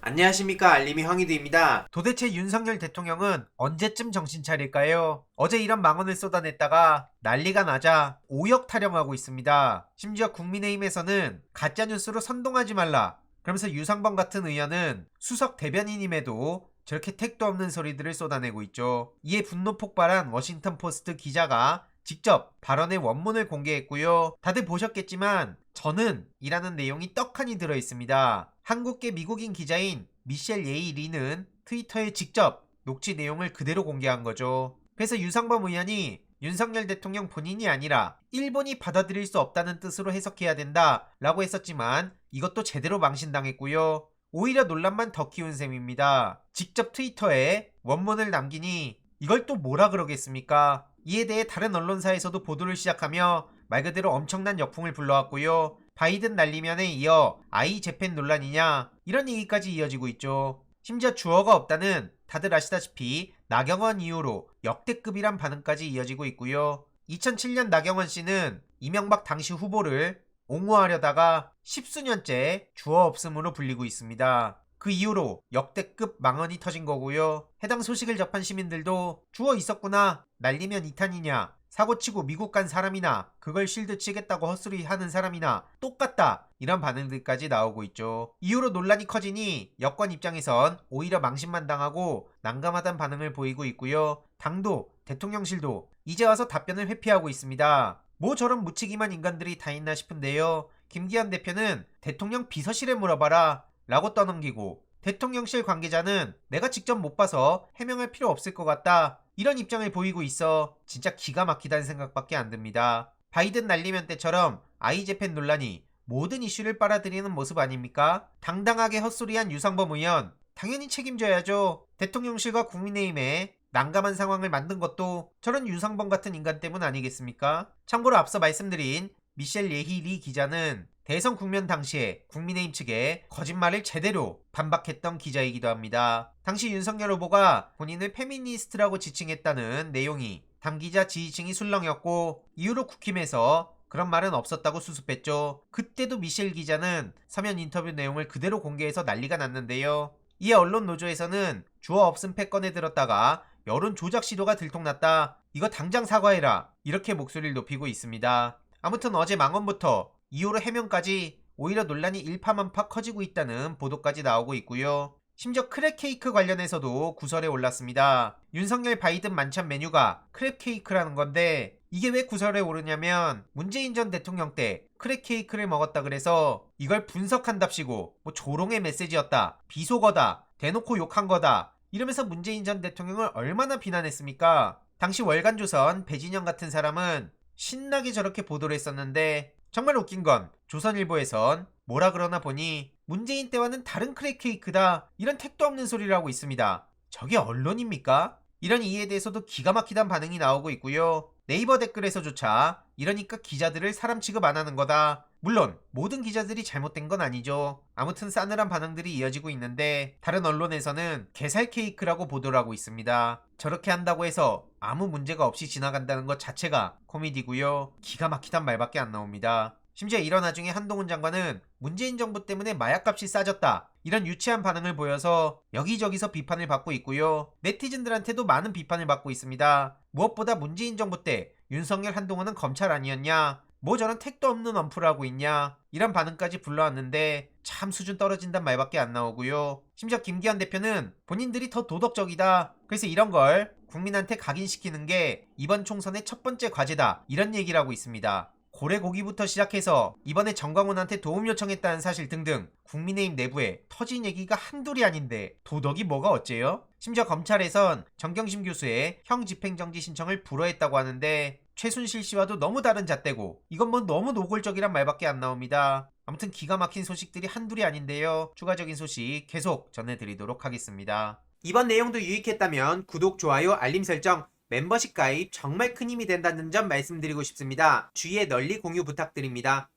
안녕하십니까, 알림이 황희두입니다. 도대체 윤석열 대통령은 언제쯤 정신 차릴까요? 어제 이런 망언을 쏟아냈다가 난리가 나자 오역 타령하고 있습니다. 심지어 국민의힘에서는 가짜뉴스로 선동하지 말라 그러면서 유상범 같은 의원은 수석 대변인임에도 저렇게 택도 없는 소리들을 쏟아내고 있죠. 이에 분노 폭발한 워싱턴 포스트 기자가 직접 발언의 원문을 공개했고요. 다들 보셨겠지만 저는 이라는 내용이 떡하니 들어있습니다. 한국계 미국인 기자인 미셸 예이 리는 트위터에 직접 녹취 내용을 그대로 공개한 거죠. 그래서 유상범 의원이 윤석열 대통령 본인이 아니라 일본이 받아들일 수 없다는 뜻으로 해석해야 된다 라고 했었지만 이것도 제대로 망신당했고요. 오히려 논란만 더 키운 셈입니다. 직접 트위터에 원문을 남기니 이걸 또 뭐라 그러겠습니까? 이에 대해 다른 언론사에서도 보도를 시작하며 말 그대로 엄청난 역풍을 불러왔고요. 바이든 날리면에 이어 아이 재팬 논란이냐 이런 얘기까지 이어지고 있죠. 심지어 주어가 없다는 다들 아시다시피 나경원 이후로 역대급이란 반응까지 이어지고 있고요. 2007년 나경원 씨는 이명박 당시 후보를 옹호하려다가 십수년째 주어 없음으로 불리고 있습니다. 그 이후로 역대급 망언이 터진 거고요. 해당 소식을 접한 시민들도 주어 있었구나, 날리면 이탄이냐, 사고치고 미국 간 사람이나 그걸 실드 치겠다고 헛소리 하는 사람이나 똑같다, 이런 반응들까지 나오고 있죠. 이후로 논란이 커지니 여권 입장에선 오히려 망신만 당하고 난감하다는 반응을 보이고 있고요. 당도 대통령실도 이제 와서 답변을 회피하고 있습니다. 뭐 저런 묻히기만 인간들이 다 있나 싶은데요. 김기현 대표는 대통령 비서실에 물어봐라 라고 떠넘기고, 대통령실 관계자는 내가 직접 못 봐서 해명할 필요 없을 것 같다, 이런 입장을 보이고 있어 진짜 기가 막히다는 생각밖에 안 듭니다. 바이든 날리면 때처럼 아이 재팬 논란이 모든 이슈를 빨아들이는 모습 아닙니까? 당당하게 헛소리한 유상범 의원 당연히 책임져야죠. 대통령실과 국민의힘에 난감한 상황을 만든 것도 저런 유상범 같은 인간 때문 아니겠습니까? 참고로 앞서 말씀드린 미셸 예히 리 기자는 대선 국면 당시에 국민의힘 측에 거짓말을 제대로 반박했던 기자이기도 합니다. 당시 윤석열 후보가 본인을 페미니스트라고 지칭했다는 내용이 당기자 지지층이 술렁였고, 이후로 국힘에서 그런 말은 없었다고 수습했죠. 그때도 미셸 기자는 서면 인터뷰 내용을 그대로 공개해서 난리가 났는데요. 이에 언론 노조에서는 주어 없음 패권에 들었다가 여론 조작 시도가 들통났다, 이거 당장 사과해라, 이렇게 목소리를 높이고 있습니다. 아무튼 어제 망언부터 이후로 해명까지 오히려 논란이 일파만파 커지고 있다는 보도까지 나오고 있고요. 심지어 크랩 케이크 관련해서도 구설에 올랐습니다. 윤석열 바이든 만찬 메뉴가 크랩 케이크라는 건데 이게 왜 구설에 오르냐면 문재인 전 대통령 때 크랩 케이크를 먹었다 그래서 이걸 분석한답시고 뭐 조롱의 메시지였다, 비속어다, 대놓고 욕한 거다 이러면서 문재인 전 대통령을 얼마나 비난했습니까? 당시 월간조선 배진영 같은 사람은 신나게 저렇게 보도를 했었는데, 정말 웃긴 건 조선일보에선 뭐라 그러나 보니 문재인 때와는 다른 크랩 케이크다, 이런 택도 없는 소리를 하고 있습니다. 저게 언론입니까? 이런 이유에 대해서도 기가 막히단 반응이 나오고 있고요. 네이버 댓글에서조차 이러니까 기자들을 사람 취급 안 하는 거다, 물론 모든 기자들이 잘못된 건 아니죠. 아무튼 싸늘한 반응들이 이어지고 있는데 다른 언론에서는 게살 케이크라고 보도를 하고 있습니다. 저렇게 한다고 해서 아무 문제가 없이 지나간다는 것 자체가 코미디고요. 기가 막히단 말밖에 안 나옵니다. 심지어 이런 와중에 한동훈 장관은 문재인 정부 때문에 마약값이 싸졌다, 이런 유치한 반응을 보여서 여기저기서 비판을 받고 있고요. 네티즌들한테도 많은 비판을 받고 있습니다. 무엇보다 문재인 정부 때 윤석열 한동훈은 검찰 아니었냐, 뭐 저런 택도 없는 언프를 하고 있냐, 이런 반응까지 불러왔는데 참 수준 떨어진단 말밖에 안 나오고요. 심지어 김기현 대표는 본인들이 더 도덕적이다, 그래서 이런 걸 국민한테 각인시키는 게 이번 총선의 첫 번째 과제다, 이런 얘기를 하고 있습니다. 고래고기부터 시작해서 이번에 정광훈한테 도움 요청했다는 사실 등등 국민의힘 내부에 터진 얘기가 한둘이 아닌데 도덕이 뭐가 어째요? 심지어 검찰에선 정경심 교수의 형 집행정지 신청을 불허했다고 하는데 최순실 씨와도 너무 다른 잣대고 이건 뭐 너무 노골적이란 말밖에 안 나옵니다. 아무튼 기가 막힌 소식들이 한둘이 아닌데요. 추가적인 소식 계속 전해드리도록 하겠습니다. 이번 내용도 유익했다면 구독, 좋아요, 알림 설정, 멤버십 가입 정말 큰 힘이 된다는 점 말씀드리고 싶습니다. 주위에 널리 공유 부탁드립니다.